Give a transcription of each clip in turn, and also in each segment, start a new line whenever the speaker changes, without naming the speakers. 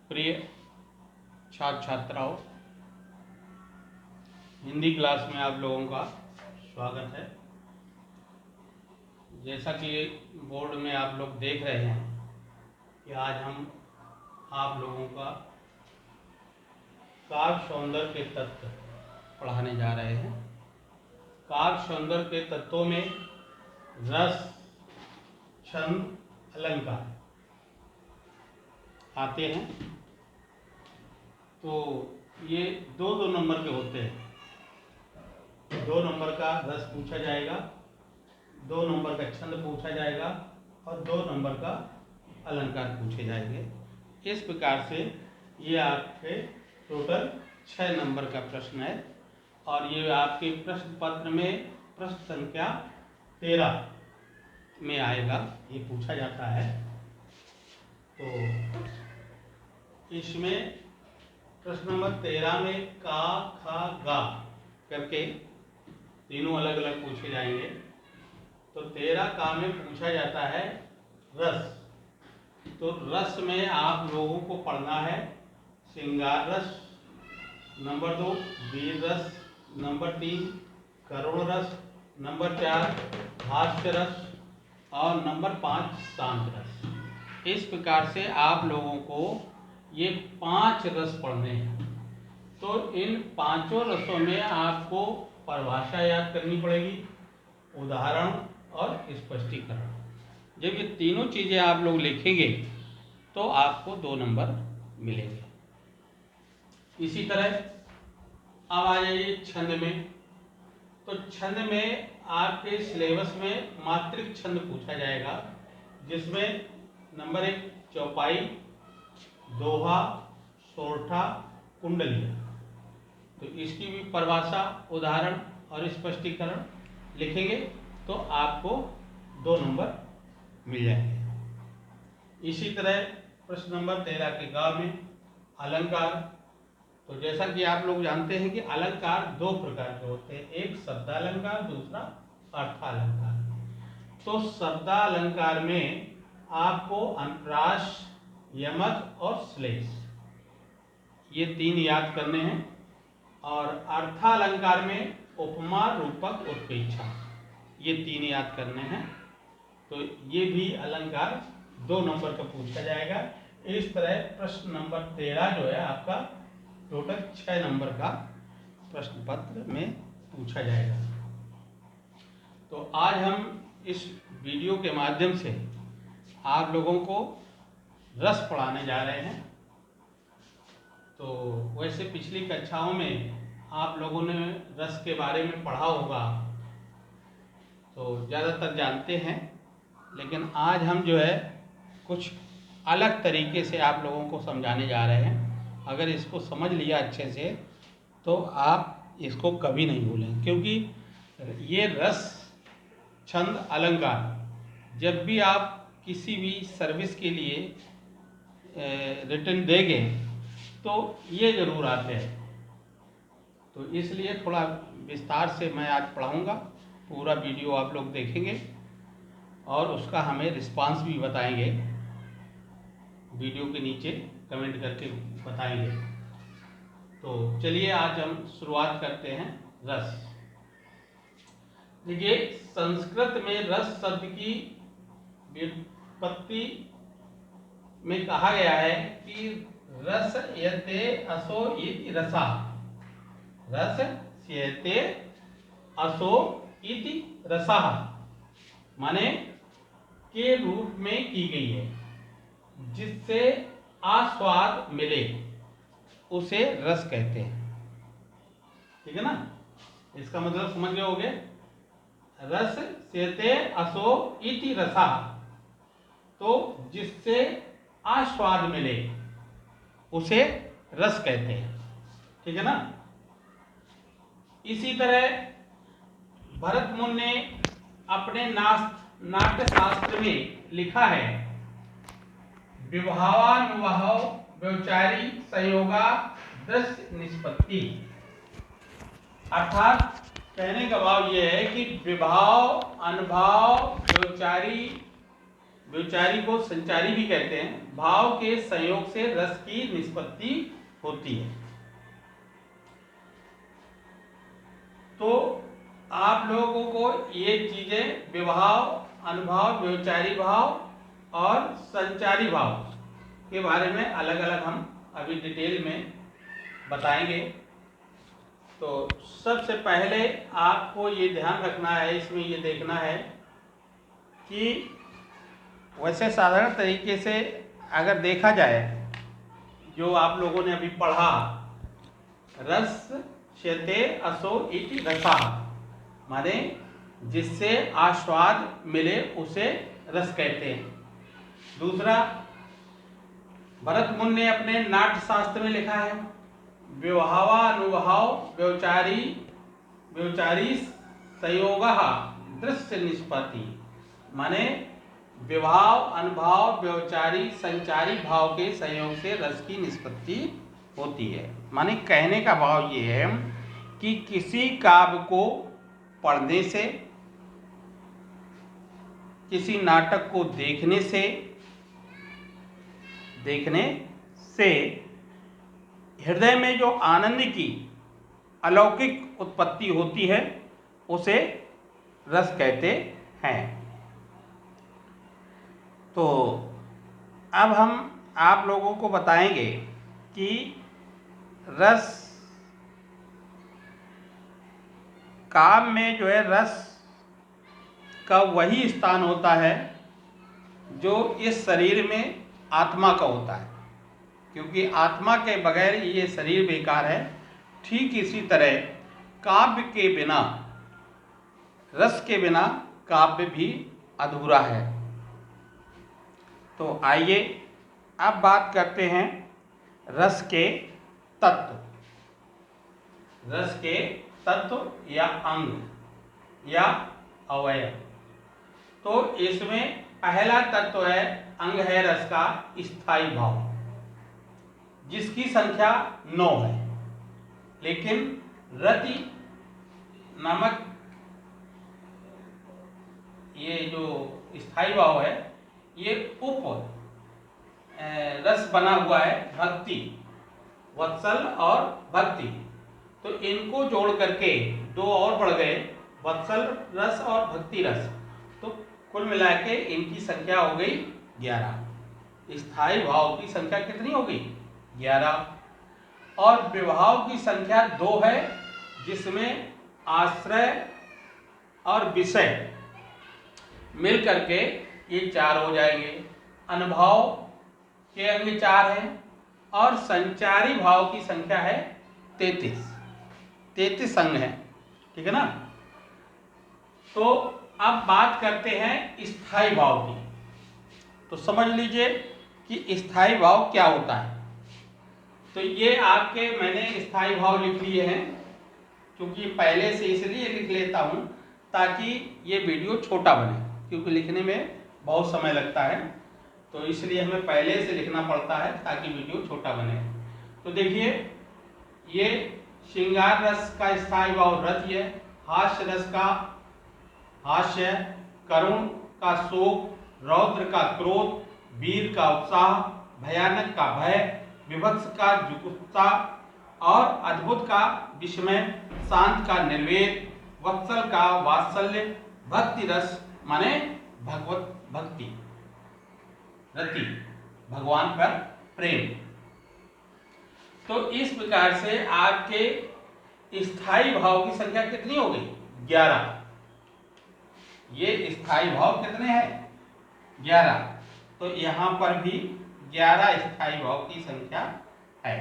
प्रिय छात्र छात्राओं, हिंदी क्लास में आप लोगों का स्वागत है। जैसा कि बोर्ड में आप लोग देख रहे हैं कि आज हम आप लोगों का काव्य सौंदर्य के तत्व पढ़ाने जा रहे हैं। काव्य सौंदर्य के तत्वों में रस, छंद, अलंकार आते हैं। तो ये दो नंबर के होते हैं। 2 नंबर का रस पूछा जाएगा, 2 नंबर का छंद पूछा जाएगा और 2 नंबर का अलंकार पूछे जाएंगे। इस प्रकार से ये आपके टोटल 6 नंबर का प्रश्न है और ये आपके प्रश्न पत्र में प्रश्न संख्या 13 में आएगा, ये पूछा जाता है। तो इसमें प्रश्न नंबर 13 में का, खा, गा करके तीनों अलग अलग पूछे जाएंगे। तो 13 का में पूछा जाता है रस। तो रस में आप लोगों को पढ़ना है श्रृंगार रस, नंबर 2 वीर रस, नंबर 3 करुण रस, नंबर 4 हास्य रस और नंबर 5 शांत रस। इस प्रकार से आप लोगों को ये 5 रस पढ़ने हैं। तो इन 5 रसों में आपको परिभाषा याद करनी पड़ेगी, उदाहरण और स्पष्टीकरण। जब ये तीनों चीज़ें आप लोग लिखेंगे तो आपको 2 नंबर मिलेंगे। इसी तरह अब आ जाइए छंद में। तो छंद में आपके सिलेबस में मात्रिक छंद पूछा जाएगा, जिसमें नंबर 1 चौपाई, दोहा, सोरठा, कुंडलिया। तो इसकी भी परिभाषा, उदाहरण और स्पष्टीकरण लिखेंगे तो आपको 2 नंबर मिल जाएंगे। इसी तरह प्रश्न नंबर 13 के गा में अलंकार। तो जैसा कि आप लोग जानते हैं कि अलंकार 2 प्रकार के होते हैं, एक शब्दालंकार, दूसरा अर्थालंकार। तो शब्दालंकार में आपको अनुप्रास, यमक और श्लेष ये 3 याद करने हैं और अर्थालंकार में उपमा, रूपक, उत्प्रेक्षा ये 3 याद करने हैं। तो ये भी अलंकार 2 नंबर का पूछा जाएगा। इस तरह प्रश्न नंबर 13 जो है आपका टोटल 6 नंबर का प्रश्न पत्र में पूछा जाएगा। तो आज हम इस वीडियो के माध्यम से आप लोगों को रस पढ़ाने जा रहे हैं। तो वैसे पिछली कक्षाओं में आप लोगों ने रस के बारे में पढ़ा होगा, तो ज़्यादातर जानते हैं, लेकिन आज हम जो है कुछ अलग तरीके से आप लोगों को समझाने जा रहे हैं। अगर इसको समझ लिया अच्छे से तो आप इसको कभी नहीं भूलेंगे, क्योंकि ये रस, छंद, अलंकार जब भी आप किसी भी सर्विस के लिए रिटर्न देंगे तो ये ज़रूर आते हैं। तो इसलिए थोड़ा विस्तार से मैं आज पढ़ाऊँगा। पूरा वीडियो आप लोग देखेंगे और उसका हमें रिस्पांस भी बताएंगे, वीडियो के नीचे कमेंट करके बताएंगे। तो चलिए आज हम शुरुआत करते हैं रस। देखिए, संस्कृत में रस शब्द की व्युत्पत्ति में कहा गया है कि रस यते असो इति रसा, रस यते असो इति रसा माने के रूप में की गई है, जिससे आस्वाद मिले उसे रस कहते हैं। ठीक है ना, इसका मतलब समझ गए होगे। रस सेते असो इति रसा, तो जिससे आस्वाद मिले उसे रस कहते हैं। ठीक है ना। इसी तरह भरत मुनि ने अपने नाट्य शास्त्र में लिखा है, विभावानुभाव व्यवचारी संयोगा दृश्य निष्पत्ति। अर्थात कहने का भाव यह है कि विभाव, अनुभाव, व्यवचारी व्यभिचारी को संचारी भी कहते हैं, भाव के संयोग से रस की निष्पत्ति होती है। तो आप लोगों को ये चीजें विभाव, अनुभाव, व्यभिचारी भाव और संचारी भाव के बारे में अलग अलग हम अभी डिटेल में बताएंगे। तो सबसे पहले आपको ये ध्यान रखना है, इसमें ये देखना है कि वैसे साधारण तरीके से अगर देखा जाए, जो आप लोगों ने अभी पढ़ा, रस शेते असो इति रसा, माने जिससे आस्वाद मिले उसे रस कहते हैं। दूसरा, भरत मुनि ने अपने नाट्य शास्त्र में लिखा है, व्यवहावानुभाव व्यभिचारी संयोगः दृश्य निष्पत्ति, माने विभाव, अनुभाव, व्यभिचारी, संचारी भाव के संयोग से रस की निष्पत्ति होती है। माने कहने का भाव ये है कि किसी काव्य को पढ़ने से, किसी नाटक को देखने से हृदय में जो आनंद की अलौकिक उत्पत्ति होती है उसे रस कहते हैं। तो अब हम आप लोगों को बताएंगे कि रस, काव्य में जो है रस का वही स्थान होता है जो इस शरीर में आत्मा का होता है, क्योंकि आत्मा के बगैर ये शरीर बेकार है। ठीक इसी तरह काव्य के बिना, रस के बिना काव्य भी अधूरा है। तो आइए अब बात करते हैं रस के तत्व, रस के तत्व या अंग या अवयव। तो इसमें पहला तत्व है, अंग है रस का स्थायी भाव, जिसकी संख्या 9 है। लेकिन रति नामक ये जो स्थायी भाव है, ये उप रस बना हुआ है, भक्ति, वत्सल और भक्ति। तो इनको जोड़ करके 2 और बढ़ गए, वत्सल रस और भक्ति रस। तो कुल मिला के इनकी संख्या हो गई 11। स्थायी भाव की संख्या कितनी हो गई? 11। और विभाव की संख्या 2 है, जिसमें आश्रय और विषय मिल करके ये 4 हो जाएंगे। अनुभाव के अंग 4 हैं और संचारी भाव की संख्या है 33 अंग है, ठीक है ना। तो अब बात करते हैं स्थायी भाव की। तो समझ लीजिए कि स्थायी भाव क्या होता है। तो ये आपके मैंने स्थायी भाव लिख लिए हैं, क्योंकि पहले से इसलिए लिख लेता हूँ ताकि ये वीडियो छोटा बने, क्योंकि लिखने में बहुत समय लगता है। तो इसलिए हमें पहले से लिखना पड़ता है ताकि वीडियो छोटा बने। तो देखिए, ये श्रृंगार रस का स्थायी भाव रति है, हास्य रस का हास्य, करुण का शोक, रौद्र का क्रोध, वीर का उत्साह, भयानक का भय, विभत्स का जुगुप्सा और अद्भुत का विस्मय, शांत का निर्वेद, वत्सल का वात्सल्य, भक्ति रस माने भगवत भक्ति, रति भगवान पर प्रेम। तो इस प्रकार से आपके स्थायी भाव की संख्या कितनी हो गई? 11। ये स्थायी भाव कितने हैं? 11। तो यहाँ पर भी 11 स्थायी भाव की संख्या है।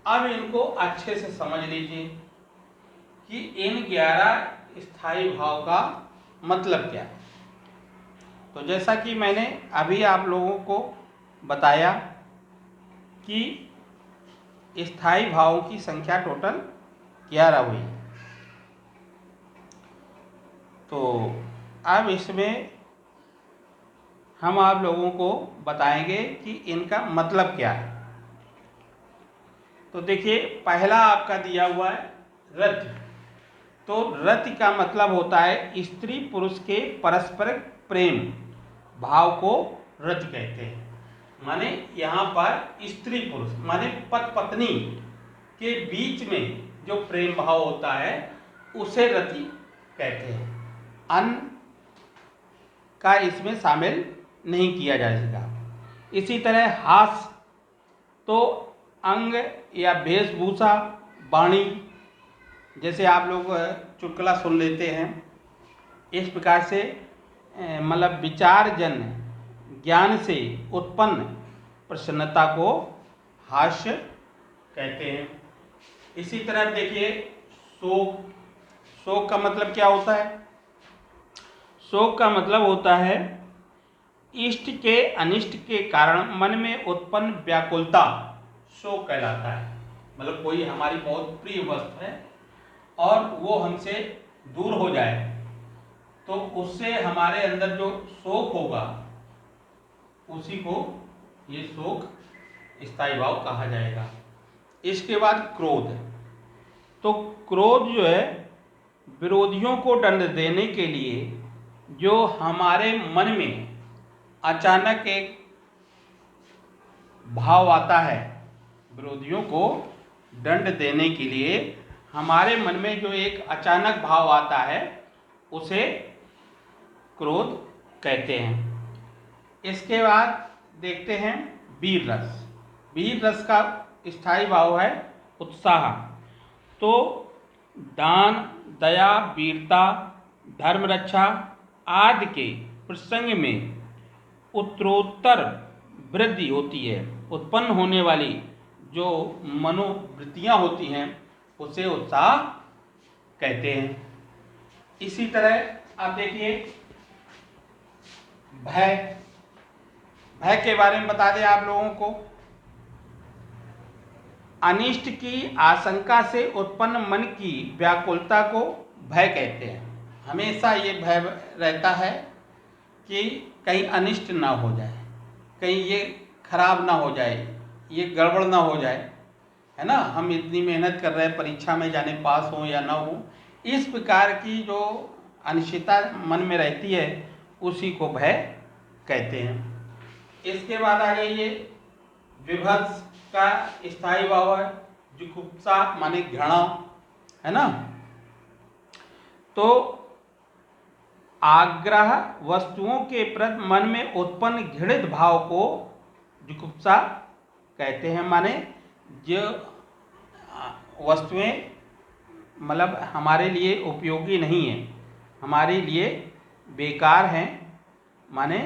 अब इनको अच्छे से समझ लीजिए कि इन 11 स्थायी भाव का मतलब क्या है। तो जैसा कि मैंने अभी आप लोगों को बताया कि स्थायी भावों की संख्या टोटल 11 हुई। तो अब इसमें हम आप लोगों को बताएंगे कि इनका मतलब क्या है। तो देखिए, पहला आपका दिया हुआ है रति। तो रति का मतलब होता है स्त्री पुरुष के परस्पर प्रेम, भाव को रति कहते हैं। माने यहाँ पर स्त्री पुरुष माने पति पत्नी के बीच में जो प्रेम भाव होता है उसे रति कहते हैं। अन्न का इसमें शामिल नहीं किया जाएगा। इसी तरह हास तो अंग या वेशभूषा, वाणी, जैसे आप लोग चुटकुला सुन लेते हैं, इस प्रकार से मतलब विचार जन ज्ञान से उत्पन्न प्रसन्नता को हास्य कहते हैं। इसी तरह देखिए शोक। शोक का मतलब क्या होता है? शोक का मतलब होता है इष्ट के अनिष्ट के कारण मन में उत्पन्न व्याकुलता शोक कहलाता है। मतलब कोई हमारी बहुत प्रिय वस्तु है और वो हमसे दूर हो जाए तो उससे हमारे अंदर जो शोक होगा उसी को ये शोक स्थायी भाव कहा जाएगा। इसके बाद क्रोध। तो क्रोध जो है विरोधियों को दंड देने के लिए जो हमारे मन में अचानक एक भाव आता है, विरोधियों को दंड देने के लिए हमारे मन में जो एक अचानक भाव आता है उसे क्रोध कहते हैं। इसके बाद देखते हैं वीर रस। वीर रस का स्थायी भाव है उत्साह। तो दान, दया, वीरता, धर्म रक्षा आदि के प्रसंग में उत्तरोत्तर वृद्धि होती है। उत्पन्न होने वाली जो मनोवृत्तियाँ होती हैं उसे उत्साह कहते हैं। इसी तरह आप देखिए भय। भय के बारे में बता दें आप लोगों को। अनिष्ट की आशंका से उत्पन्न मन की व्याकुलता को भय कहते हैं। हमेशा ये भय रहता है कि कहीं अनिष्ट ना हो जाए, कहीं ये खराब ना हो जाए, ये गड़बड़ ना हो जाए, है ना। हम इतनी मेहनत कर रहे हैं परीक्षा में, जाने पास हो या ना हो, इस प्रकार की जो अनिश्चितता मन में रहती है उसी को भय कहते हैं। इसके बाद आ जाइए विभत्स का स्थायी भाव है जुगुप्सा माने घृणा, है ना। तो आग्रह वस्तुओं के प्रति मन में उत्पन्न घृणित भाव को जुगुप्सा कहते हैं। माने जो वस्तुएं मतलब हमारे लिए उपयोगी नहीं है, हमारे लिए बेकार हैं, माने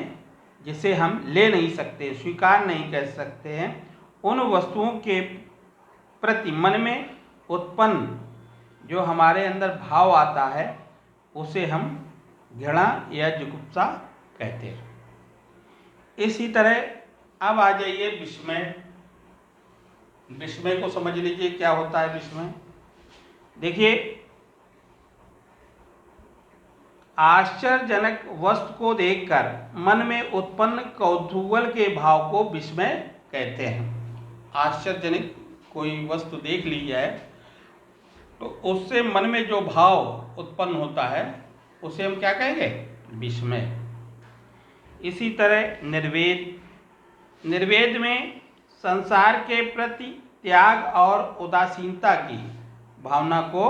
जिसे हम ले नहीं सकते, स्वीकार नहीं कर सकते हैं, उन वस्तुओं के प्रति मन में उत्पन्न जो हमारे अंदर भाव आता है उसे हम घृणा या जुगुप्सा कहते हैं। इसी तरह अब आ जाइए विस्मय। विस्मय को समझ लीजिए क्या होता है विस्मय। देखिए आश्चर्यजनक वस्तु को देखकर मन में उत्पन्न कौतूहल के भाव को विस्मय कहते हैं। आश्चर्यजनक कोई वस्तु देख ली जाए तो उससे मन में जो भाव उत्पन्न होता है उसे हम क्या कहेंगे? विस्मय। इसी तरह निर्वेद। निर्वेद में संसार के प्रति त्याग और उदासीनता की भावना को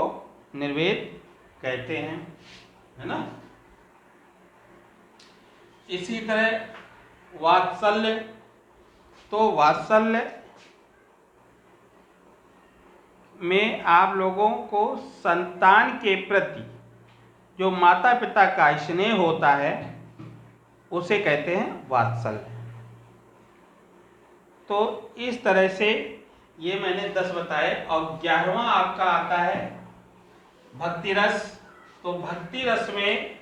निर्वेद कहते हैं, है ना। इसी तरह वात्सल्य। तो वात्सल्य में आप लोगों को संतान के प्रति जो माता पिता का स्नेह होता है उसे कहते हैं वात्सल्य। तो इस तरह से ये मैंने 10 बताए। और 11वां आपका आता है भक्ति रस। तो भक्ति रस में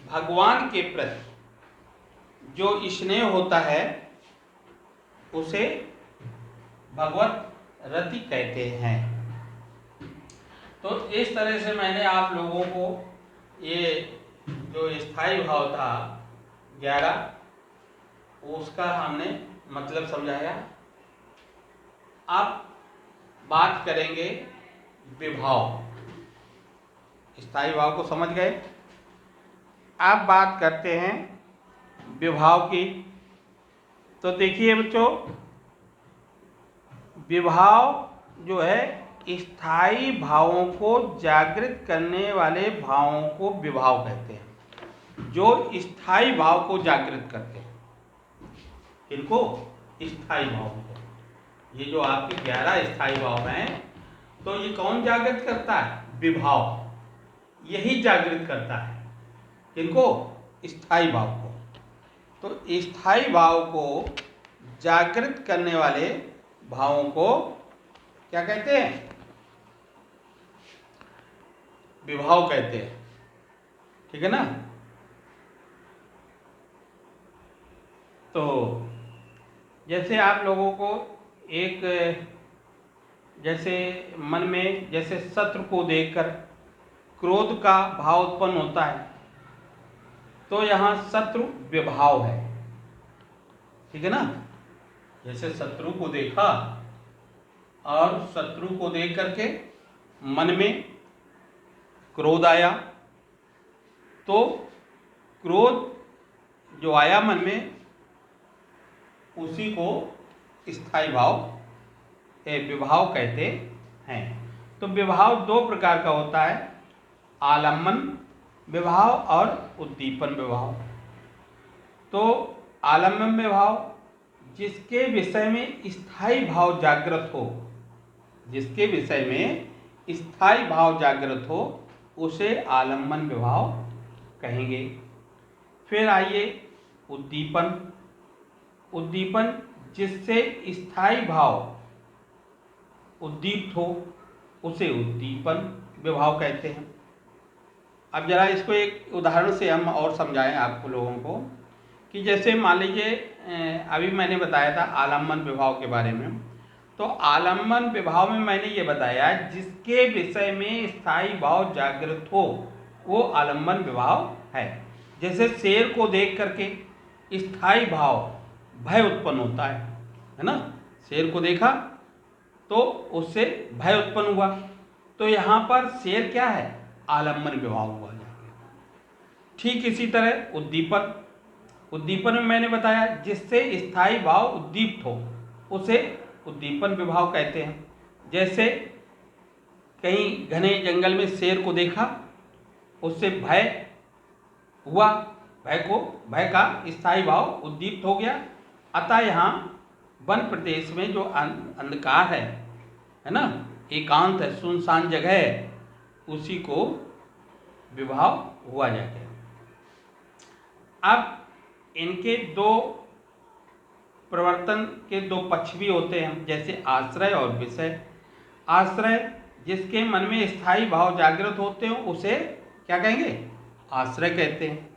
भगवान के प्रति जो स्नेह होता है उसे भगवत रति कहते हैं। तो इस तरह से मैंने आप लोगों को ये जो स्थायी भाव था 11 उसका हमने मतलब समझाया। अब बात करेंगे विभाव। स्थायी भाव को समझ गए। अब बात करते हैं विभाव की। तो देखिए बच्चों, विभाव जो है स्थायी भावों को जागृत करने वाले भावों को विभाव कहते हैं, जो स्थायी भाव को जागृत करते हैं। इनको स्थायी भाव को, ये जो आपके 11 स्थायी भाव हैं, तो ये कौन जागृत करता है? विभाव। यही जागृत करता है इनको, स्थायी भाव को। तो स्थायी भाव को जागृत करने वाले भावों को क्या कहते हैं? विभाव कहते हैं। ठीक है ना? तो जैसे आप लोगों को एक, जैसे मन में जैसे शत्रु को देखकर क्रोध का भाव उत्पन्न होता है, तो यहाँ शत्रु विभाव है। ठीक है ना? जैसे शत्रु को देखा और शत्रु को देख करके मन में क्रोध आया, तो क्रोध जो आया मन में, उसी को स्थायी भाव विभाव कहते हैं। तो विभाव 2 प्रकार का होता है, आलम्बन विभाव और उद्दीपन विभाव। तो आलम्बन विभाव जिसके विषय में स्थायी भाव जागृत हो, जिसके विषय में स्थायी भाव जागृत हो, उसे आलम्बन विभाव कहेंगे। फिर आइए उद्दीपन। उद्दीपन जिससे स्थायी भाव उद्दीप्त हो, उसे उद्दीपन विभाव कहते हैं। अब जरा इसको एक उदाहरण से हम और समझाएं आपको लोगों को, कि जैसे मान लीजिए अभी मैंने बताया था आलम्बन विभाव के बारे में। तो आलम्बन विभाव में मैंने ये बताया जिसके विषय में स्थायी भाव जागृत हो, वो आलम्बन विभाव है। जैसे शेर को देख करके स्थायी भाव भय उत्पन्न होता है ना? शेर को देखा तो उससे भय उत्पन्न हुआ, तो यहाँ पर शेर क्या है? आलम्बन विभाव हुआ। ठीक इसी तरह उद्दीपन। उद्दीपन में मैंने बताया जिससे स्थायी भाव उद्दीप्त हो, उसे उद्दीपन विभाव कहते हैं। जैसे कहीं घने जंगल में शेर को देखा, उससे भय हुआ, भय का स्थायी भाव उद्दीप्त हो गया। अतः यहाँ वन प्रदेश में जो अंधकार है ना, एकांत है, सुनसान जगह है, उसी को विभाव हुआ जाता है। अब इनके 2 प्रवर्तन के 2 पक्ष भी होते हैं, जैसे आश्रय और विषय। आश्रय जिसके मन में स्थायी भाव जागृत होते हैं, उसे क्या कहेंगे? आश्रय कहते हैं।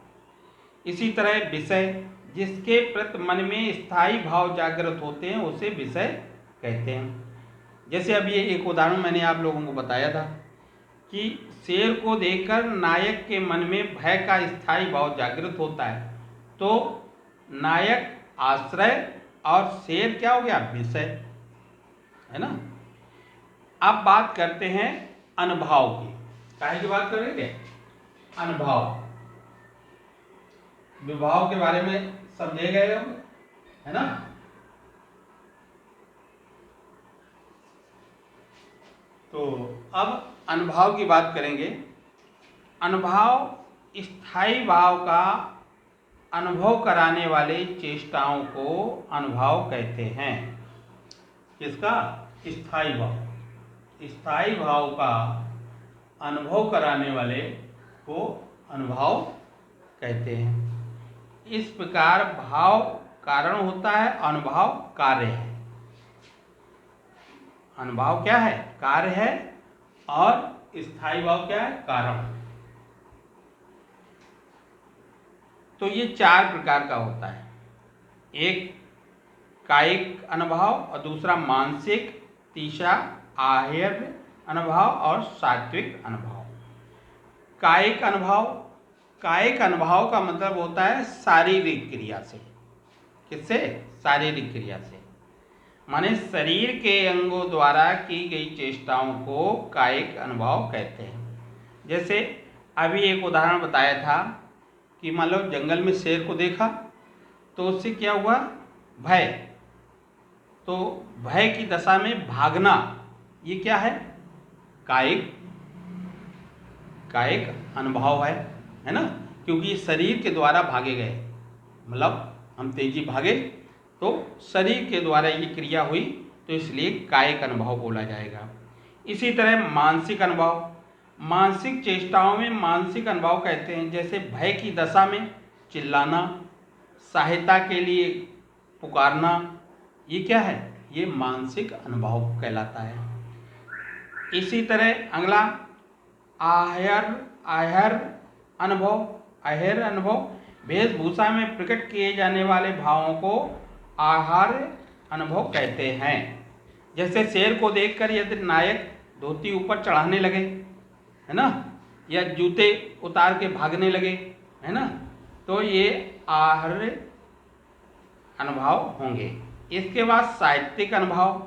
इसी तरह विषय जिसके प्रति मन में स्थायी भाव जागृत होते हैं, उसे विषय कहते हैं। जैसे अब ये एक उदाहरण मैंने आप लोगों को बताया था कि शेर को देखकर नायक के मन में भय का स्थायी भाव जागृत होता है, तो नायक आश्रय और शेर क्या हो गया? विषय, है ना? अब बात करते हैं अनुभव की। काहे की बात करेंगे? अनुभव। विभाव के बारे में समझे गए हम, है ना? तो अब अनुभव की बात करेंगे। अनुभव स्थायी भाव का अनुभव कराने वाले चेष्टाओं को अनुभव कहते हैं। किसका? स्थायी भाव। स्थायी भाव का अनुभव कराने वाले को अनुभव कहते हैं। इस प्रकार भाव कारण होता है, अनुभव कार्य है। अनुभव क्या है? कार्य है, और स्थायी भाव क्या है? कारण। तो ये 4 प्रकार का होता है। एक कायिक अनुभव, और दूसरा मानसिक, तीसरा आहर्य अनुभव, और सात्विक अनुभव। कायिक अनुभव। कायिक अनुभव का मतलब होता है शारीरिक क्रिया से। किससे? शारीरिक क्रिया से। माने शरीर के अंगों द्वारा की गई चेष्टाओं को कायिक अनुभव कहते हैं। जैसे अभी एक उदाहरण बताया था कि मान लो जंगल में शेर को देखा तो उससे क्या हुआ, भय। तो भय की दशा में भागना, ये क्या है, कायिक अनुभव है ना, क्योंकि ये शरीर के द्वारा भागे गए, मतलब हम तेजी भागे तो शरीर के द्वारा ये क्रिया हुई, तो इसलिए कायिक अनुभव बोला जाएगा। इसी तरह मानसिक अनुभव, मानसिक चेष्टाओं में मानसिक अनुभव कहते हैं, जैसे भय की दशा में चिल्लाना, सहायता के लिए पुकारना, ये क्या है, ये मानसिक अनुभव कहलाता है। इसी तरह अगला आहर अनुभव, वेशभूषा में प्रकट किए जाने वाले भावों को आहार अनुभव कहते हैं। जैसे शेर को देखकर यदि नायक धोती ऊपर चढ़ाने लगे, है ना, या जूते उतार के भागने लगे, है ना, तो ये आहार अनुभव होंगे। इसके बाद साहित्यिक अनुभव,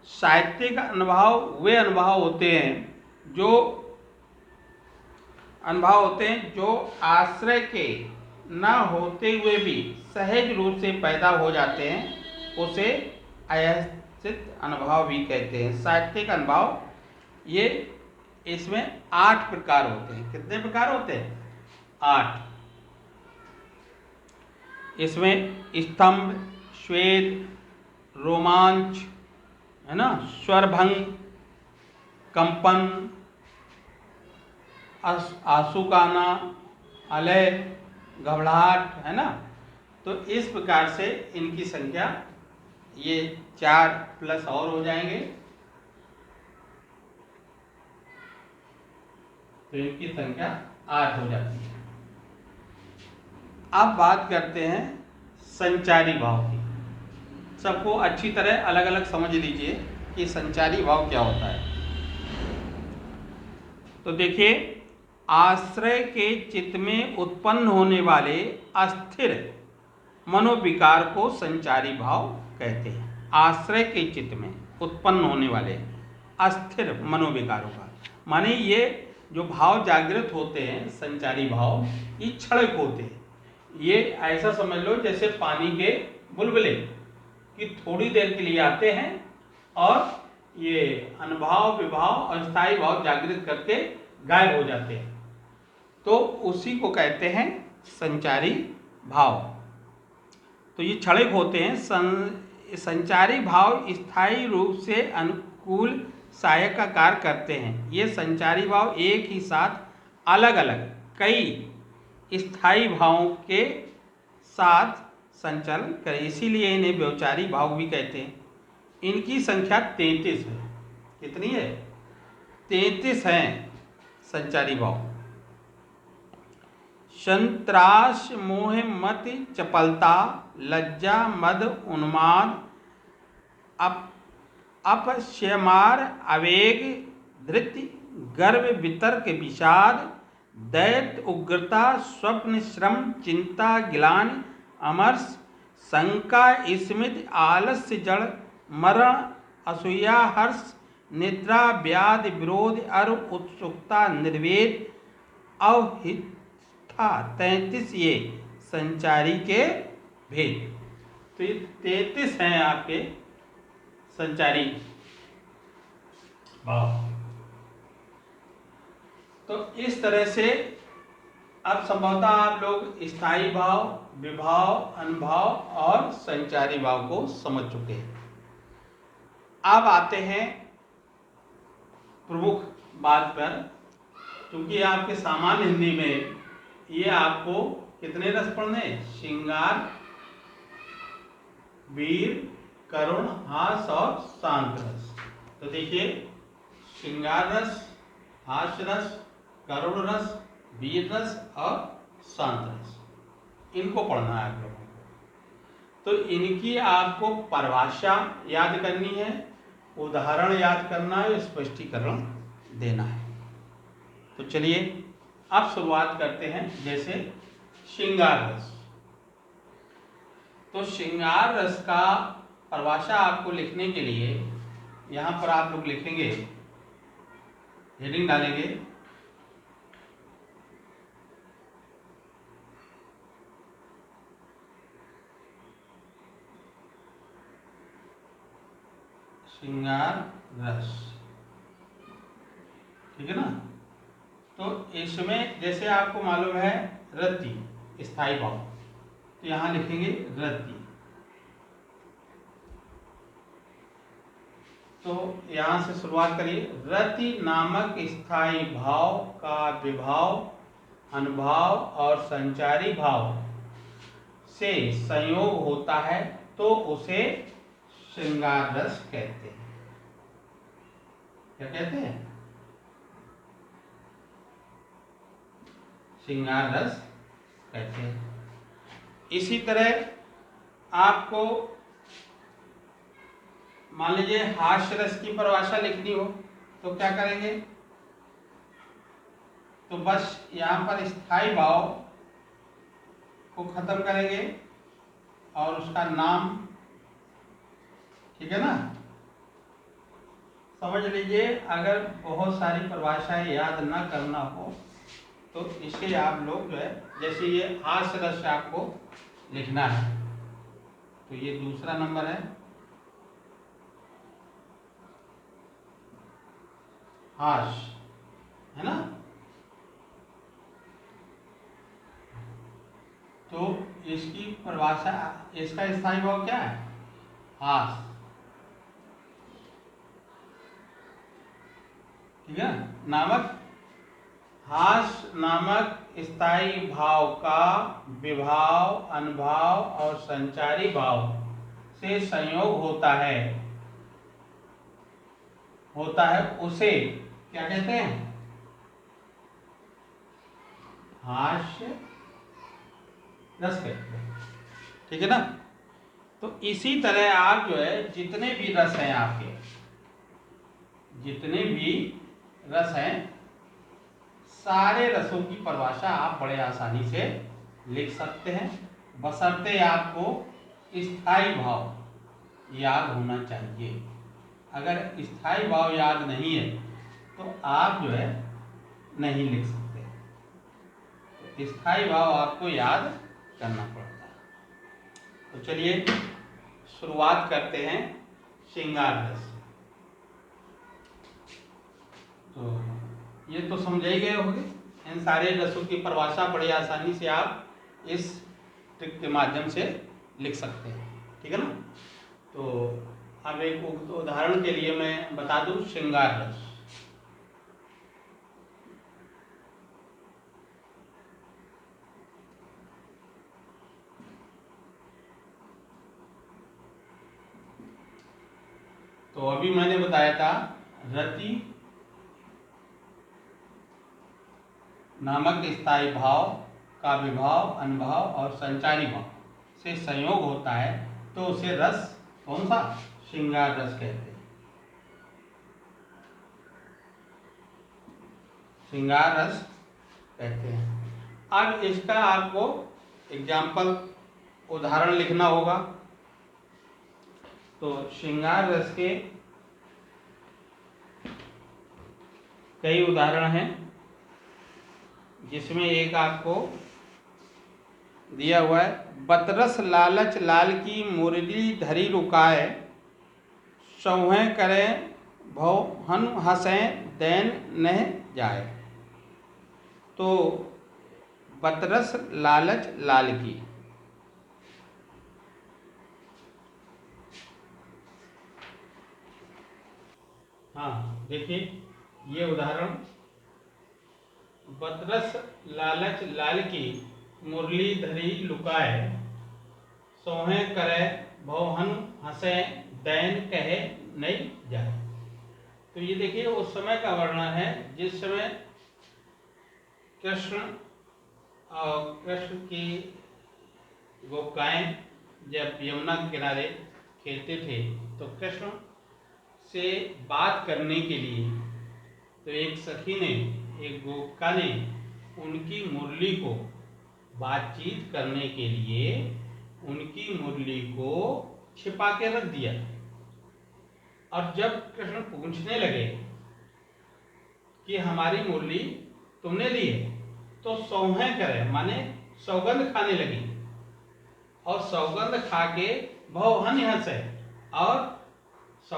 साहित्यिक अनुभव वे अनुभव होते हैं जो आश्रय के न होते हुए भी सहज रूप से पैदा हो जाते हैं, उसे अयस्थित अनुभव भी कहते हैं। साहित्यिक अनुभव ये इसमें 8 प्रकार होते हैं। कितने प्रकार होते हैं, 8। इसमें स्तंभ, श्वेत, रोमांच, है ना, स्वरभंग, कंपन, आशुकाना, अलय, घबराहट, है ना। तो इस प्रकार से इनकी संख्या ये 4 प्लस और हो जाएंगे, तो इनकी संख्या 8 हो जाती है। अब बात करते हैं संचारी भाव की। सबको अच्छी तरह अलग अलग समझ लीजिए कि संचारी भाव क्या होता है। तो देखिए, आश्रय के चित्त में उत्पन्न होने वाले अस्थिर मनोविकार को संचारी भाव कहते हैं। आश्रय के चित्त में उत्पन्न होने वाले अस्थिर मनोविकारों का, माने ये जो भाव जागृत होते हैं संचारी भाव, ये क्षणिक होते हैं। ये ऐसा समझ लो जैसे पानी के बुलबुले कि थोड़ी देर के लिए आते हैं और ये अनुभाव, विभाव और स्थायी भाव जागृत करके गायब हो जाते हैं, तो उसी को कहते हैं संचारी भाव। तो ये क्षणिक होते हैं। संचारी भाव स्थायी रूप से अनुकूल सहायक का कार्य करते हैं। ये संचारी भाव एक ही साथ अलग अलग कई स्थायी भावों के साथ संचालन करें, इसीलिए इन्हें व्यवचारी भाव भी कहते हैं। इनकी संख्या 33 है। कितनी है, 33 हैं संचारी भाव। संत्रास, मोह, मति, चपलता, लज्जा, मद, उन्माद, अपश्यमार, आवेग, धृति, गर्व, वितर्क, विषाद, दैत्य, उग्रता, स्वप्न, श्रम, चिंता, ग्लानि, अमर्ष, शंका, स्मृति, आलस्य, जड़, मरण, असूया, हर्ष, निद्रा, व्याधि, विरोध, अर्व, उत्सुकता, निर्वेद, अवहिता, 33 ये संचारी के भेद। तो ये 33 हैं आपके संचारी भाव। तो इस तरह से अब संभवतः आप लोग स्थायी भाव, विभाव, अनुभाव और संचारी भाव को समझ चुके हैं। अब आते हैं प्रमुख बात पर, क्योंकि आपके सामान्य हिंदी में ये आपको कितने रस पढ़ने हैं, श्रृंगार, वीर, करुण, हास और शांत रस। तो देखिए, श्रृंगार रस, हास्य रस, करुण रस, वीर रस और शांत रस, इनको पढ़ना है आप लोगों को। तो इनकी आपको परिभाषा याद करनी है, उदाहरण याद करना है, स्पष्टीकरण देना है। तो चलिए अब शुरुआत करते हैं। जैसे श्रृंगार रस, तो श्रृंगार रस का परिभाषा आपको लिखने के लिए यहाँ पर आप लोग लिखेंगे, हेडिंग डालेंगे, श्रृंगार रस, ठीक है ना। तो इसमें जैसे आपको मालूम है रति स्थाई भाव, तो यहां लिखेंगे रति। तो यहां से शुरुआत करिए। रति नामक स्थाई भाव का विभाव, अनुभाव और संचारी भाव से संयोग होता है तो उसे श्रृंगार रस कहते हैं। क्या कहते हैं? श्रृंगार रस कहते हैं। इसी तरह आपको मान लीजिए हास्य रस की परिभाषा लिखनी हो तो क्या करेंगे? तो बस यहां पर स्थाई भाव को खत्म करेंगे और उसका नाम, ठीक है ना। समझ लीजिए, अगर बहुत सारी परिभाषाएं याद ना करना हो तो इसे आप लोग जो है, जैसे ये हास्य रस आपको लिखना है तो ये दूसरा नंबर है हास्य, है ना। तो इसकी परिभाषा, इसका स्थायी भाव क्या है? हास्य, ठीक है। नामक हास्य नामक स्थायी भाव का विभाव, अनुभाव और संचारी भाव से संयोग होता है उसे क्या कहते हैं? हास्य रस कहते हैं, ठीक है ना। तो इसी तरह आप जो है जितने भी रस हैं आपके, जितने भी रस हैं, सारे रसों की परिभाषा आप बड़े आसानी से लिख सकते हैं, बशर्ते आपको स्थायी भाव याद होना चाहिए। अगर स्थायी भाव याद नहीं है तो आप जो है नहीं लिख सकते, तो स्थायी भाव आपको याद करना पड़ता है। तो चलिए शुरुआत करते हैं श्रृंगार रस। तो ये तो समझ ही गए होंगे, इन सारे रसों की परिभाषा बड़ी आसानी से आप इस ट्रिक के माध्यम से लिख सकते हैं, ठीक है ना। तो अब एक उदाहरण के लिए मैं बता दूं श्रृंगार रस। तो अभी मैंने बताया था रति नामक स्थायी भाव का विभाव, अनुभाव और संचारी भाव से संयोग होता है तो उसे रस कौन सा? श्रृंगार रस कहते हैं। श्रृंगार रस कहते हैं। अब इसका आपको एग्जाम्पल, उदाहरण लिखना होगा। तो श्रृंगार रस के कई उदाहरण हैं, जिसमें एक आपको दिया हुआ है, बतरस लालच लाल की मुरली धरी रुकाए, सौहें करें भव हन हंसें दैन नह जाए। तो बतरस लालच लाल की, हाँ देखिए ये उदाहरण, बतरस लालच लाल की मुरली धरी लुकाए, सोहें करे भवहन हंसे दैन कहे नहीं जाए। तो ये देखिए उस समय का वर्णन है जिस समय कृष्ण की गोपिकाएं जब यमुना के किनारे खेलते थे तो कृष्ण से बात करने के लिए तो एक सखी ने, एक गोपिका ने उनकी मुरली को, बातचीत करने के लिए उनकी मुरली को छिपा के रख दिया। और जब कृष्ण पूछने लगे कि हमारी मुरली तुमने ली है, तो सौहें करे माने सौगंध खाने लगी, और सौगंध खा के भवहन हंसे, और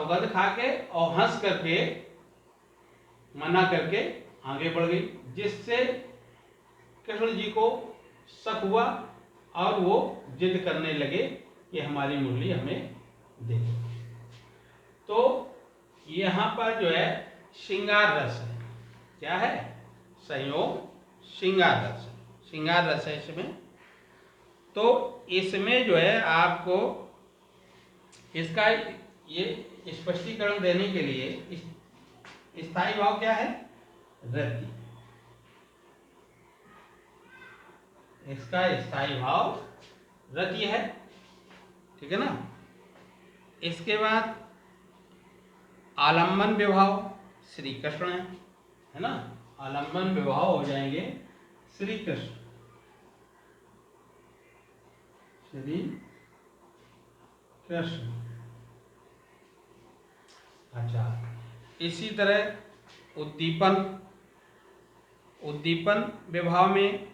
सौगंध खा के और हंस करके मना करके आगे बढ़ गई, जिससे कृष्ण जी को शक हुआ और वो जिद करने लगे कि हमारी मुरली हमें दे दो। तो यहाँ पर जो है श्रृंगार रस है। क्या है? संयोग श्रृंगार रस है, श्रृंगार रस है इसमें। तो इसमें जो है आपको इसका ये स्पष्टीकरण देने के लिए स्थायी भाव क्या है? रति। इसका स्थायी भाव रति है, ठीक है ना। इसके बाद आलम्बन विभाव श्री कृष्ण है ना, आलम्बन विभाव हो जाएंगे श्री कृष्ण, श्री कृष्ण। अच्छा, इसी तरह उद्दीपन, उद्दीपन विभाव में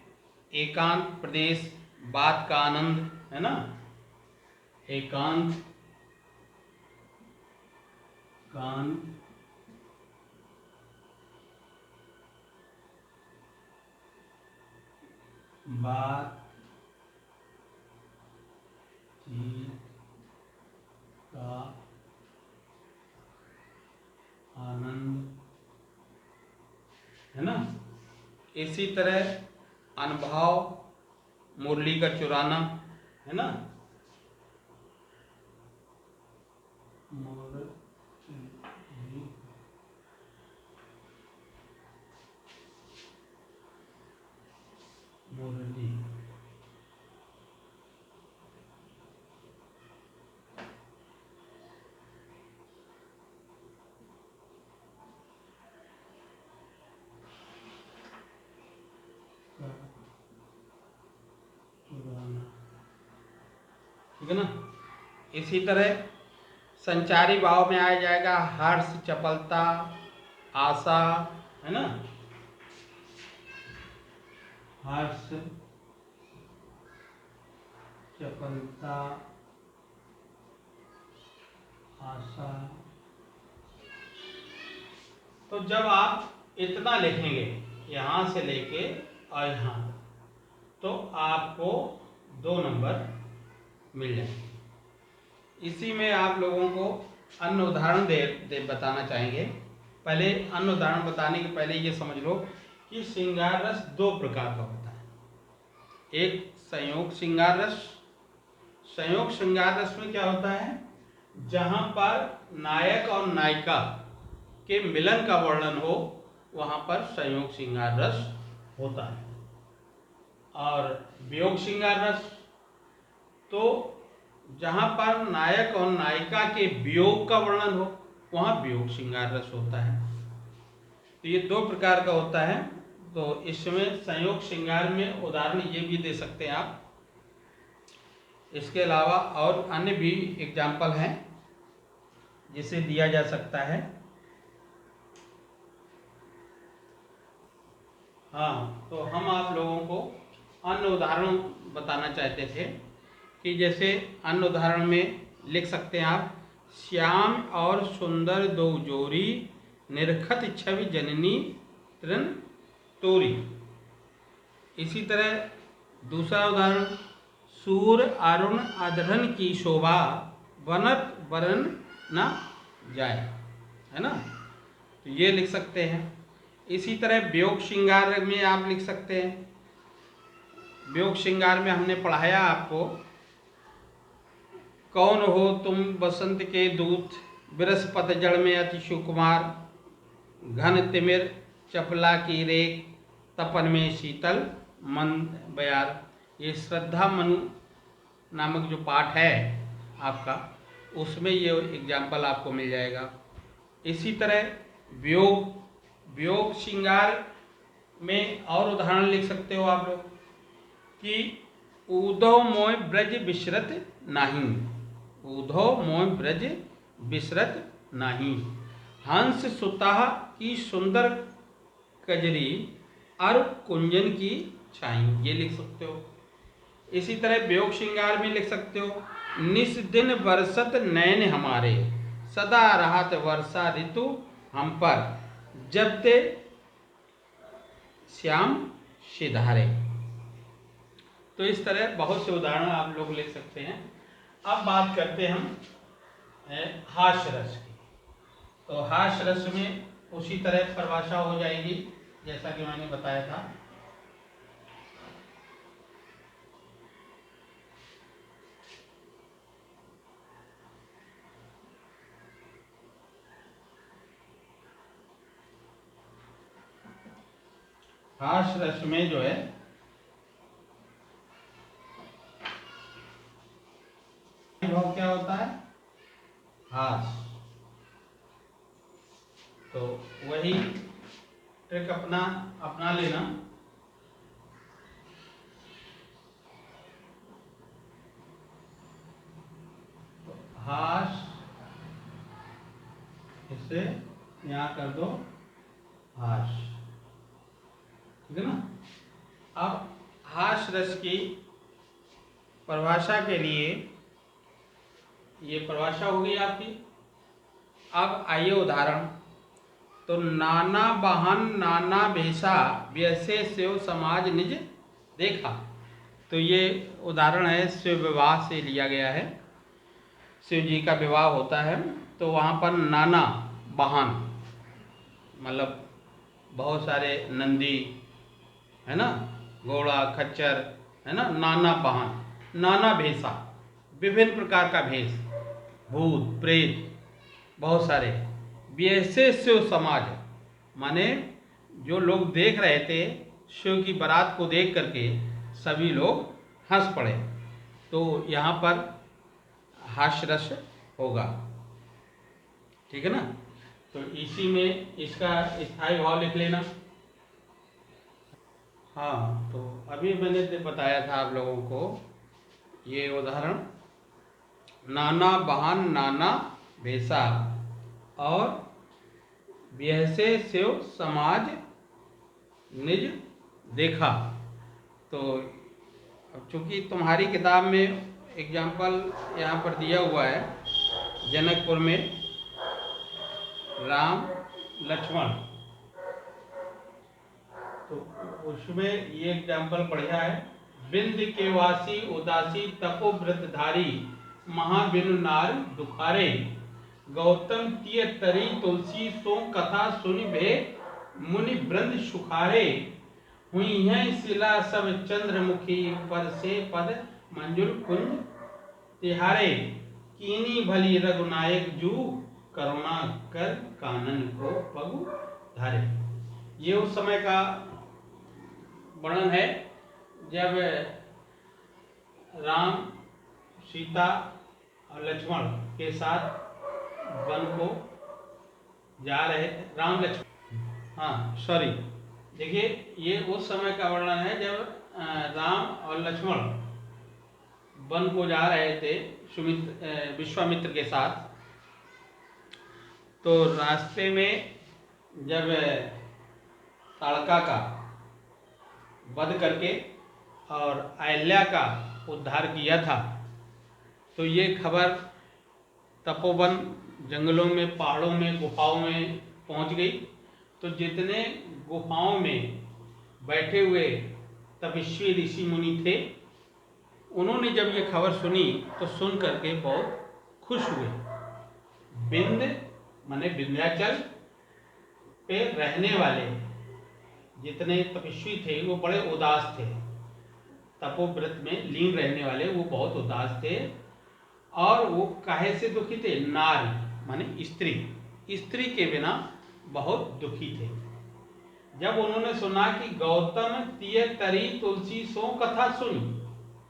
एकांत प्रदेश, बात का आनंद है ना, एकांत कांत बात का आनंद है ना। इसी तरह अनुभव, मुरली का चुराना है ना, मुरली ठीक है ना। इसी तरह संचारी भाव में आ जाएगा हर्ष, चपलता, आशा है ना, हर्ष, चपलता, आशा। तो जब आप इतना लिखेंगे यहां से लेके और यहां, तो आपको 2 नंबर मिल जाएंगे। इसी में आप लोगों को अन्य उदाहरण दे बताना चाहेंगे। पहले अन्य उदाहरण बताने के पहले ये समझ लो कि श्रृंगार रस 2 प्रकार का होता है। एक संयोग श्रृंगार रस। संयोग श्रृंगार रस में क्या होता है? जहां पर नायक और नायिका के मिलन का वर्णन हो वहां पर संयोग श्रृंगार रस होता है। और वियोग श्रृंगार रस, तो जहां पर नायक और नायिका के वियोग का वर्णन हो वहां वियोग श्रृंगार रस होता है। तो ये 2 प्रकार का होता है। तो इसमें संयोग श्रृंगार में उदाहरण ये भी दे सकते हैं आप। इसके अलावा और अन्य भी एग्जाम्पल हैं जिसे दिया जा सकता है। हाँ, तो हम आप लोगों को अन्य उदाहरण बताना चाहते थे कि जैसे अन्य उदाहरण में लिख सकते हैं आप, श्याम और सुंदर 2 जोरी, निरखत छवि जननी तृण तोरी। इसी तरह दूसरा उदाहरण, सूर अरुण अधरन की शोभा, बनत बरन न जाए है ना। तो ये लिख सकते हैं। इसी तरह वियोग श्रृंगार में आप लिख सकते हैं। वियोग श्रृंगार में हमने पढ़ाया आपको, कौन हो तुम बसंत के दूत, बिरस पतझड़ में अति सुकुमार, घन तिमिर चपला की रेख, तपन में शीतल मंद बयार। ये श्रद्धा मनु नामक जो पाठ है आपका, उसमें ये एग्जाम्पल आपको मिल जाएगा। इसी तरह वियोग श्रृंगार में और उदाहरण लिख सकते हो आप लोग कि उधो मोय ब्रज विसरत नाही, उधो मोय ब्रज विसरत नाही, हंस सुता की सुंदर कजरी, अर कुंजन की छाई। ये लिख सकते हो। इसी तरह वियोग श्रृंगार में लिख सकते हो, निस दिन बरसत नैन हमारे, सदा रहत वर्षा ऋतु हम पर, जब ते श्याम सिधारे। तो इस तरह बहुत से उदाहरण आप लोग ले सकते हैं। अब बात करते हैं हम हास्य रस की। तो हास्य रस में उसी तरह परिभाषा हो जाएगी जैसा कि मैंने बताया था। हास्य रस में जो है भाव क्या होता है? हास्य। तो वही ट्रिक अपना लेना। तो हास्य, इसे यहाँ कर दो हास्य, ठीक है ना। अब हास्य रस की परिभाषा के लिए ये परिभाषा हो गई आपकी। अब आइए उदाहरण। तो नाना बहन नाना भेषा, व्यसे शिव समाज निज देखा। तो ये उदाहरण है शिव विवाह से लिया गया है। शिव जी का विवाह होता है तो वहाँ पर नाना वाहन मतलब बहुत सारे नंदी है ना, घोड़ा खच्चर है ना, नाना वाहन, नाना भेषा, विभिन्न प्रकार का भेष, भूत प्रेत बहुत सारे। वैसे शिव समाज माने जो लोग देख रहे थे शिव की बारात को देख करके सभी लोग हंस पड़े। तो यहाँ पर हास्य रस होगा, ठीक है ना। तो इसी में इसका स्थायी भाव लिख लेना। हाँ, तो अभी मैंने बताया था आप लोगों को ये उदाहरण, नाना बहन नाना भेषा और व्यसे शिव समाज निज देखा। तो अब चूंकि तुम्हारी किताब में एग्जाम्पल यहाँ पर दिया हुआ है जनकपुर में राम लक्ष्मण, तो उसमें ये एग्जाम्पल बढ़िया है। बिंद के वासी उदासी तपोव्रतधारी, महाबिनु नार दुखारे, गौतम तिय तरी तुलसी सो कथा सुनि भे, मुनि वृंद सुखारे, हुई है शिला सब चंद्रमुखी, पद से पद मंजुल कुंज तिहारे, कीनी भली रघुनायक जू, करुणा कर कानन को पगु धारे। ये उस समय का वर्णन है जब राम सीता और लक्ष्मण के साथ वन को जा रहे थे। राम लक्ष्मण, हाँ सॉरी, देखिए ये उस समय का वर्णन है जब राम और लक्ष्मण वन को जा रहे थे विश्वामित्र के साथ। तो रास्ते में जब ताड़का का वध करके और अहिल्या का उद्धार किया था तो ये खबर तपोवन जंगलों में पहाड़ों में गुफाओं में पहुंच गई। तो जितने गुफाओं में बैठे हुए तपस्वी ऋषि मुनि थे उन्होंने जब ये खबर सुनी तो सुन करके बहुत खुश हुए। बिंद माने विंध्याचल पे रहने वाले जितने तपस्वी थे वो बड़े उदास थे, तपोव्रत में लीन रहने वाले वो बहुत उदास थे। और वो काहे से दुखी थे? नारी माने स्त्री, स्त्री के बिना बहुत दुखी थे। जब उन्होंने सुना कि गौतम तिय तरी तुलसी सो कथा सुनी,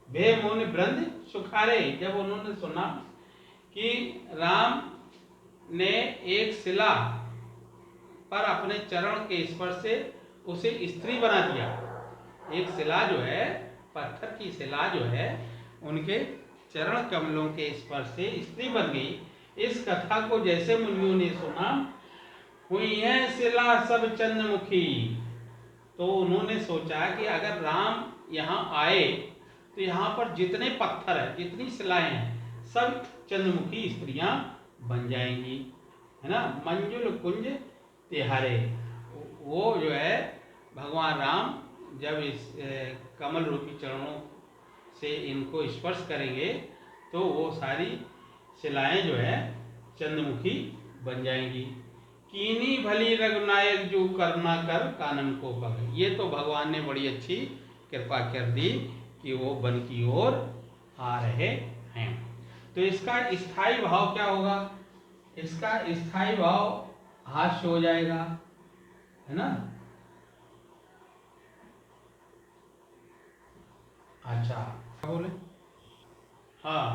भे मुनि वृंद सुखारे, जब उन्होंने सुना कि राम ने एक शिला पर अपने चरण के स्पर्श से उसे स्त्री बना दिया, एक शिला जो है पत्थर की शिला जो है उनके चरण कमलों के स्पर्श से स्त्री बन गई, इस कथा को जैसे मुनियों ने सुना, हुई है शिला सब चंद्रमुखी, तो उन्होंने सोचा कि अगर राम यहाँ आए तो यहाँ पर जितने पत्थर है जितनी शिलाएं हैं सब चंद्रमुखी स्त्रियां बन जाएंगी, है ना। मंजुल कुंज तिहारे, वो जो है भगवान राम जब इस कमल रूपी चरणों से इनको स्पर्श करेंगे तो वो सारी शिलाएं जो है चंद्रमुखी बन जाएंगी। कीनी भली रघुनायक जो करना कर कानन को पग, ये तो भगवान ने बड़ी अच्छी कृपा कर दी कि वो वन की ओर आ रहे हैं। तो इसका स्थायी भाव क्या होगा? इसका स्थायी भाव हास्य हो जाएगा, है ना। अच्छा क्या बोले? हाँ,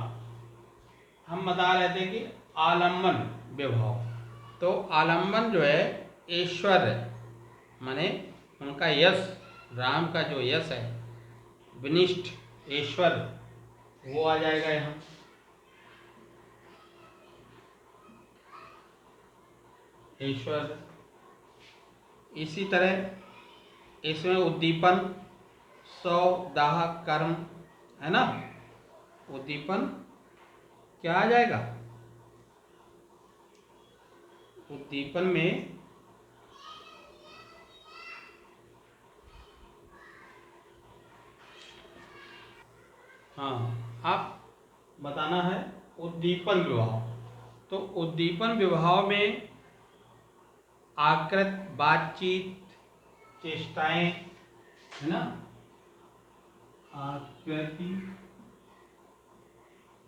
हम बता रहे थे कि आलम्बन विभव, तो आलम्बन जो है ऐश्वर्य माने उनका यश, राम का जो यश है विनिष्ठ ऐश्वर्य वो आ जाएगा यहाँ। ऐश्वर्य, इसी तरह इसमें उद्दीपन, सौ दाह कर्म, है ना। उद्दीपन क्या आ जाएगा? उद्दीपन में हाँ, आप बताना है उद्दीपन विभाव। तो उद्दीपन विभाव में आकृत, बातचीत, चेष्टाएं, है ना। आकृति,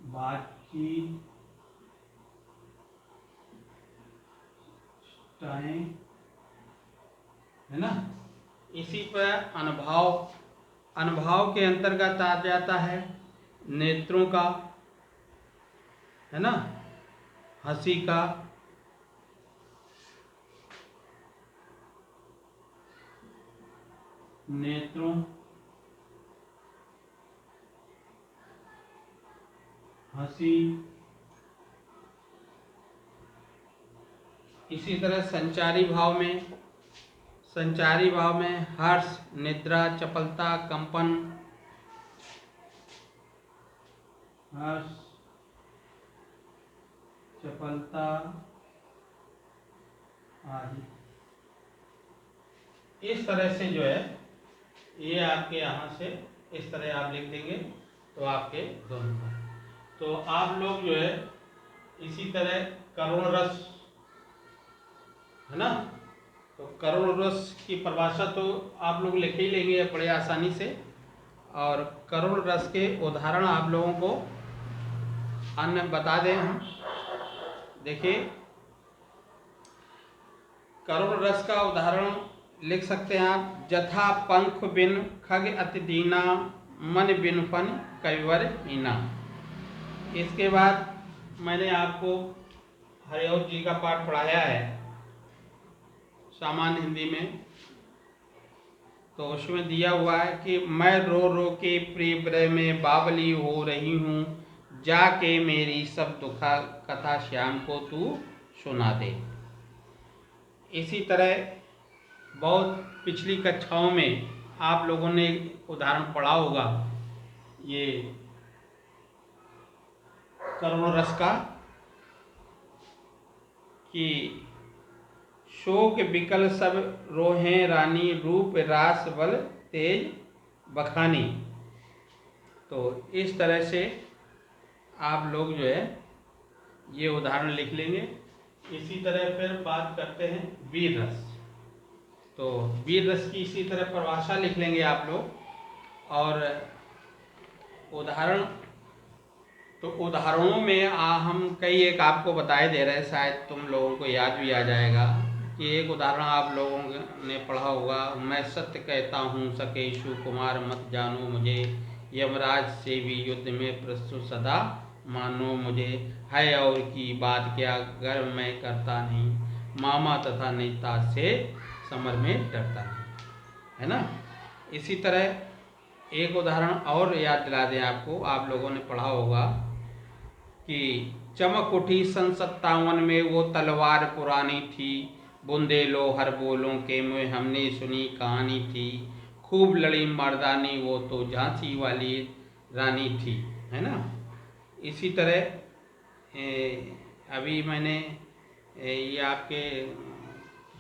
बातचीत, चेष्टाएं, है ना। इसी पर अनुभव, अनुभव के अंतर्गत आ जाता है नेत्रों का, है ना, हंसी का, नेत्रों, हंसी। इसी तरह संचारी भाव में, संचारी भाव में हर्ष, निद्रा, चपलता, कंपन, हर्ष, चपलता आदि। इस तरह से जो है ये आपके यहाँ से इस तरह आप लिख देंगे तो आपके दोनों का। तो आप लोग जो है इसी तरह करुण रस, है ना, तो करुण रस की परिभाषा तो आप लोग लिख ही लेंगे बड़े आसानी से, और करुण रस के उदाहरण आप लोगों को अन्य बता दें हम। देखिए करुण रस का उदाहरण लिख सकते हैं आप, जथा पंख बिन खग अति दीना, मन बिन फन कविवर हीना। इसके बाद मैंने आपको हरिऔध जी का पाठ पढ़ाया है सामान्य हिंदी में, तो उसमें दिया हुआ है कि मैं रो रो के प्रिय ब्रह में बावली हो रही हूँ, जाके मेरी सब दुखा कथा श्याम को तू सुना दे। इसी तरह बहुत पिछली कक्षाओं में आप लोगों ने उदाहरण पढ़ा होगा ये करुण रस का, कि शोक विकल सब रोहें रानी, रूप रास बल तेज बखानी। तो इस तरह से आप लोग जो है ये उदाहरण लिख लेंगे। इसी तरह फिर बात करते हैं वीर रस, तो वीर रस की इसी तरह परिभाषा लिख लेंगे आप लोग, और उदाहरण, तो उदाहरणों में हम कई एक आपको बताए दे रहे हैं, शायद तुम लोगों को याद भी आ जाएगा कि एक उदाहरण आप लोगों ने पढ़ा होगा, मैं सत्य कहता हूँ सके सुकुमार मत जानो मुझे, यमराज से भी युद्ध में प्रस्तुत सदा मानो मुझे, है और की बात क्या गर्व मैं करता नहीं, मामा तथा नेता से समर में डरता नहीं, है ना। इसी तरह एक उदाहरण और याद दिला दें आपको, आप लोगों ने पढ़ा होगा कि चमक उठी सन 57 में वो तलवार पुरानी थी, बुंदेलो हर बोलों के में हमने सुनी कहानी थी, खूब लड़ी मर्दानी वो तो झांसी वाली रानी थी, है ना। इसी तरह अभी मैंने ये आपके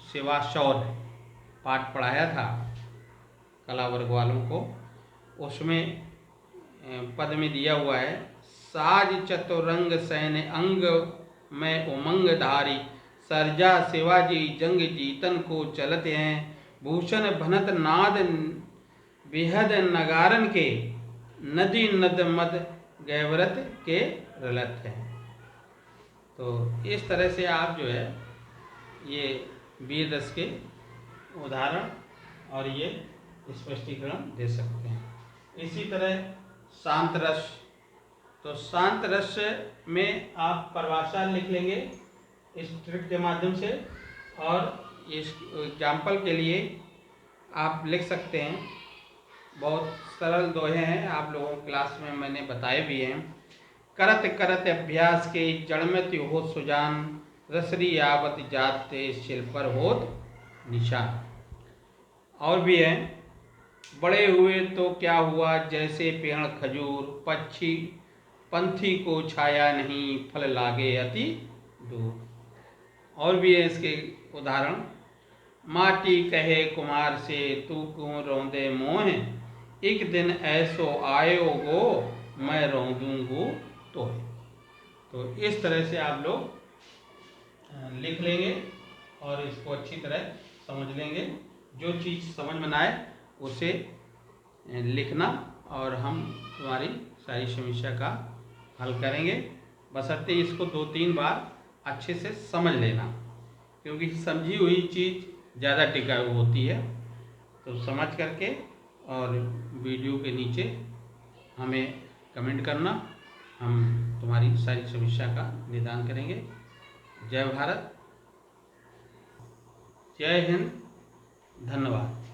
सेवा शौर्य पाठ पढ़ाया था कला वर्ग वालों को, उसमें पद में दिया हुआ है, साज चतुरंग सैन्य अंग में उमंग धारी, सरजा शिवाजी जंग जीतन को चलत हैं, भूषण भनत नाद बेहद नगारन के, नदी नद मद गैवरत के रलत हैं। तो इस तरह से आप जो है ये वीर रस के उदाहरण और ये स्पष्टीकरण दे सकते हैं। इसी तरह शांत रस, तो शांत रस में आप परिभाषा लिख लेंगे इस ट्रिक के माध्यम से, और इस एग्जाम्पल के लिए आप लिख सकते हैं। बहुत सरल दोहे हैं, आप लोगों को क्लास में मैंने बताए भी हैं। करत करत अभ्यास के जड़मति हो सुजान, रसरी आवत जाते शिल पर होत निशान। और भी है, बड़े हुए तो क्या हुआ जैसे पेड़ खजूर, पक्षी पंथी को छाया नहीं, फल लागे अति दूर। और भी है इसके उदाहरण, माटी कहे कुमार से तू क्यों रौंदे मोह, एक दिन ऐसो आयो गो मैं रौंदूंगू तो इस तरह से आप लोग लिख लेंगे और इसको अच्छी तरह समझ लेंगे। जो चीज़ समझ में आए उसे लिखना और हम तुम्हारी सारी समस्या का हल करेंगे। बशर्ते इसको 2-3 बार अच्छे से समझ लेना, क्योंकि समझी हुई चीज़ ज़्यादा टिकाऊ होती है। तो समझ करके और वीडियो के नीचे हमें कमेंट करना, हम तुम्हारी सारी समस्या का निदान करेंगे। जय भारत, जय हिंद, धन्यवाद।